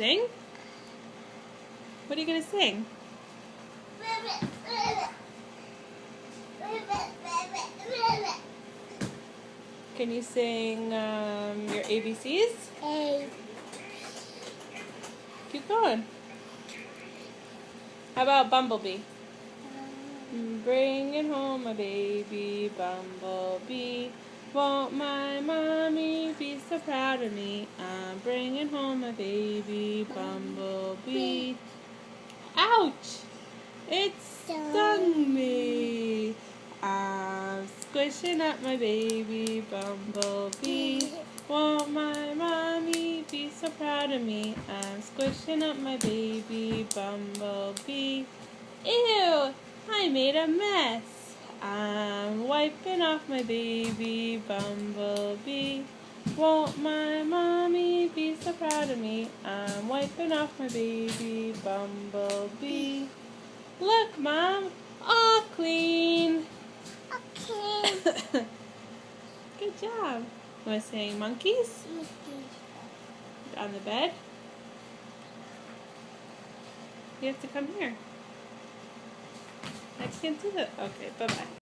sing? What are you going to sing? Can you sing your ABCs? A. Keep going. How about Bumblebee? Bringing home a baby bumblebee. Won't my mommy be so proud of me? I'm bringing home a baby bumblebee. Ouch! It stung me. I'm squishing up my baby bumblebee. Won't my mommy be so proud of me? I'm squishing up my baby bumblebee. Ew! I made a mess. I'm wiping off my baby bumblebee. Won't my mommy be so proud of me? I'm wiping off my baby bumblebee. Look, Mom, all clean. Okay. Good job. Want to sing monkeys on the bed? You have to come here. I can't do that. Okay, bye-bye.